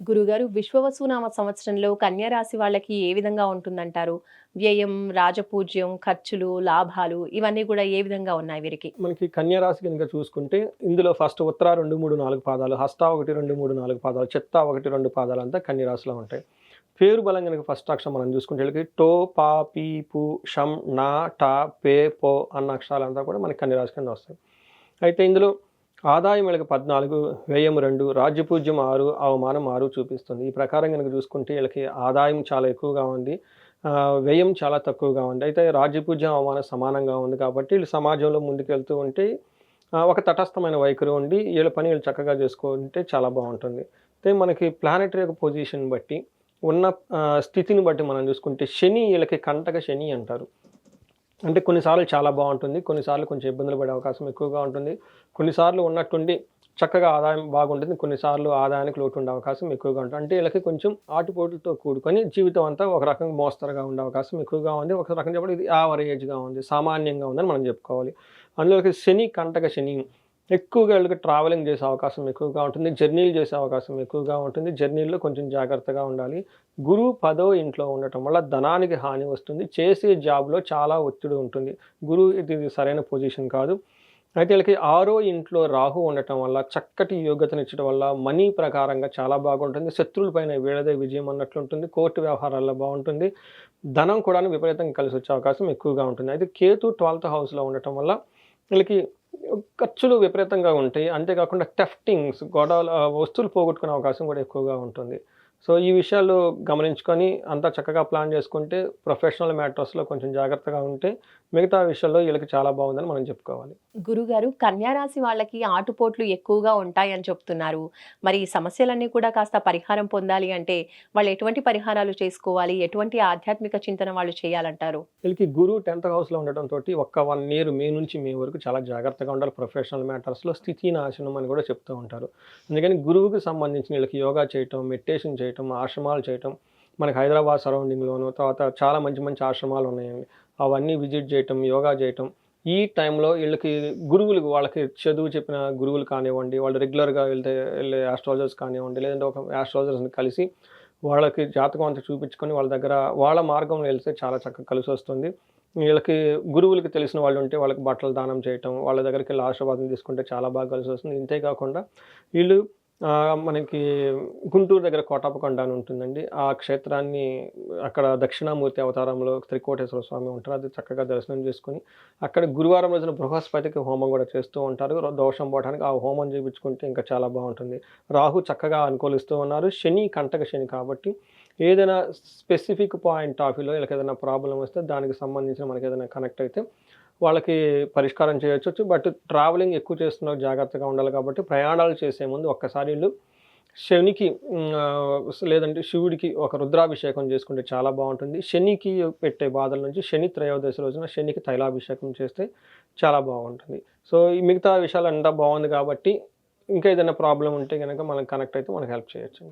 గురుగారు విశ్వవసునామ సంవత్సరంలో కన్యా రాశి వాళ్ళకి ఏ విధంగా ఉంటుందంటారు? వ్యయం, రాజపూజ్యం, ఖర్చులు, లాభాలు ఇవన్నీ కూడా ఏ విధంగా ఉన్నాయి వీరికి? మనకి కన్యా రాశి గనుక చూసుకుంటే ఇందులో ఫస్ట్ ఉత్తర 2, 3, 4 పాదాలు, హస్త 1, 2, 3, 4 పాదాలు, చిత్త 1, 2 పాదాలంతా కన్యా రాశిలో ఉంటాయి. పేరు బలం గనుక ఫస్ట్ అక్షరం మనం చూసుకుంటే వీళ్ళకి టో, పా, పీ, పు, షం, నా, టా, పే, పో అన్న అక్షరాలంతా కూడా మనకి కన్యా రాశి కింద వస్తాయి. అయితే ఇందులో ఆదాయం వీళ్ళకి 14, వ్యయం 2, రాజ్యపూజ్యం 6, అవమానం 6 చూపిస్తుంది. ఈ ప్రకారం గనుక చూసుకుంటే వీళ్ళకి ఆదాయం చాలా ఎక్కువగా ఉంది. వ్యయం చాలా తక్కువగా ఉంది. అయితే రాజ్యపూజ్యం, అవమానం సమానంగా ఉంది కాబట్టి వీళ్ళు సమాజంలో ముందుకెళ్తూ ఉంటే ఒక తటస్థమైన వైఖరి ఉండి వీళ్ళ పని వీళ్ళు చక్కగా చేసుకుంటే చాలా బాగుంటుంది. అయితే మనకి ప్లానెటరీ యొక్క పొజిషన్ బట్టి ఉన్న స్థితిని బట్టి మనం చూసుకుంటే శని వీళ్ళకి కంటక శని అంటారు. అంటే కొన్నిసార్లు చాలా బాగుంటుంది, కొన్నిసార్లు కొంచెం ఇబ్బందులు పడే అవకాశం ఎక్కువగా ఉంటుంది. కొన్నిసార్లు ఉన్నట్టుండి చక్కగా ఆదాయం బాగుంటుంది, కొన్నిసార్లు ఆదాయానికి లోటు ఉండే అవకాశం ఎక్కువగా ఉంటుంది. అంటే వీళ్ళకి కొంచెం ఆటుపోటులతో కూడుకొని జీవితం అంతా ఒక రకంగా మోస్తరుగా ఉండే అవకాశం ఎక్కువగా ఉంది. ఒక రకంగా చెప్పడం ఇది యావరేజ్గా ఉంది, సామాన్యంగా ఉందని మనం చెప్పుకోవాలి. అందులోకి శని కంటక శని ఎక్కువగా వీళ్ళకి ట్రావెలింగ్ చేసే అవకాశం ఎక్కువగా ఉంటుంది, జర్నీలు చేసే అవకాశం ఎక్కువగా ఉంటుంది. జర్నీల్లో కొంచెం జాగ్రత్తగా ఉండాలి. గురువు 10వ ఇంట్లో ఉండటం వల్ల ధనానికి హాని వస్తుంది. చేసే జాబ్లో చాలా ఒత్తిడి ఉంటుంది. గురువు ఇది సరైన పొజిషన్ కాదు. అయితే వీళ్ళకి 6వ ఇంట్లో రాహు ఉండటం వల్ల చక్కటి యోగ్యతనిచ్చడం వల్ల మనీ ప్రకారంగా చాలా బాగుంటుంది. శత్రువులపైన వీళ్ళదే విజయం అన్నట్లుంటుంది. కోర్టు వ్యవహారాల్లో బాగుంటుంది. ధనం కూడా విపరీతంగా కలిసి వచ్చే అవకాశం ఎక్కువగా ఉంటుంది. అయితే కేతు 12th హౌస్లో ఉండటం వల్ల వీళ్ళకి ఖర్చులు విపరీతంగా ఉంటాయి. అంతేకాకుండా థెఫ్టింగ్స్, గొడవలు, వస్తువులు పోగొట్టుకునే అవకాశం కూడా ఎక్కువగా ఉంటుంది. సో ఈ విషయాలు గమనించుకొని అంతా చక్కగా ప్లాన్ చేసుకుంటే ప్రొఫెషనల్ మ్యాటర్స్లో కొంచెం జాగ్రత్తగా ఉంటే మిగతా విషయాల్లో వీళ్ళకి చాలా బాగుందని మనం చెప్పుకోవాలి. గురుగారు కన్యా రాశి వాళ్ళకి ఆటుపోట్లు ఎక్కువగా ఉంటాయని చెప్తున్నారు. మరి ఈ సమస్యలన్నీ కూడా కాస్త పరిహారం పొందాలి అంటే వాళ్ళు ఎటువంటి పరిహారాలు చేసుకోవాలి? ఎటువంటి ఆధ్యాత్మిక చింతన వాళ్ళు చేయాలంటారు? వీళ్ళకి గురువు 10th హౌస్లో ఉండటంతో ఒక్క 1 ఇయర్ మే నుంచి మే వరకు చాలా జాగ్రత్తగా ఉండాలి. ప్రొఫెషనల్ మ్యాటర్స్లో స్థితి నాశనం అని కూడా చెప్తూ ఉంటారు. అందుకని గురువుకి సంబంధించిన వీళ్ళకి యోగా చేయటం, మెడిటేషన్ చేయటం, ఆశ్రమాలు చేయటం, మనకి హైదరాబాద్ సరౌండింగ్లోను తర్వాత చాలా మంచి మంచి ఆశ్రమాలు ఉన్నాయండి. అవన్నీ విజిట్ చేయటం, యోగా చేయటం. ఈ టైంలో వీళ్ళకి గురువులకు వాళ్ళకి చదువు చెప్పిన గురువులు కానివ్వండి, వాళ్ళు రెగ్యులర్గా వెళ్ళే ఆస్ట్రాలజర్స్ కానివ్వండి, లేదంటే ఒక ఆస్ట్రాలజర్స్ని కలిసి వాళ్ళకి జాతకం అంతా చూపించుకొని వాళ్ళ దగ్గర వాళ్ళ మార్గంలో వెళ్తే చాలా చక్కగా కలిసి వస్తుంది. వీళ్ళకి గురువులకి తెలిసిన వాళ్ళు ఉంటే వాళ్ళకి బట్టలు దానం చేయటం, వాళ్ళ దగ్గరికి వెళ్ళి ఆశీర్వాదం తీసుకుంటే చాలా బాగా కలిసి వస్తుంది. ఇంతేకాకుండా వీళ్ళు మనకి గుంటూరు దగ్గర కోటప్పకొండ అని ఉంటుందండి. ఆ క్షేత్రాన్ని అక్కడ దక్షిణామూర్తి అవతారంలో త్రికోటేశ్వర స్వామి ఉంటారు. అది చక్కగా దర్శనం చేసుకొని అక్కడ గురువారం రోజున బృహస్పతికి హోమం కూడా చేస్తూ ఉంటారు. దోషం పోవడానికి ఆ హోమం చేయించుకుంటే ఇంకా చాలా బాగుంటుంది. రాహు చక్కగా అనుకూలిస్తూ ఉన్నారు. శని కంటక శని కాబట్టి ఏదైనా స్పెసిఫిక్ పాయింట్ ఆఫ్ వ్యూలో వీళ్ళకి ఏదైనా ప్రాబ్లం వస్తే దానికి సంబంధించిన మనకి ఏదైనా కనెక్ట్ అయితే వాళ్ళకి పరిష్కారం చేయొచ్చు. బట్ ట్రావెలింగ్ ఎక్కువ చేస్తున్నారు, జాగ్రత్తగా ఉండాలి కాబట్టి ప్రయాణాలు చేసే ముందు ఒక్కసారి వీళ్ళు శనికి లేదంటే శివుడికి ఒక రుద్రాభిషేకం చేసుకుంటే చాలా బాగుంటుంది. శనికి పెట్టే బాధల నుంచి శని త్రయోదశి రోజున శనికి తైలాభిషేకం చేస్తే చాలా బాగుంటుంది. సో ఈ మిగతా విషయాలు అంతా బాగుంది కాబట్టి ఇంకా ఏదైనా ప్రాబ్లం ఉంటే కనుక మనం కనెక్ట్ అయితే మనకు హెల్ప్ చేయొచ్చు.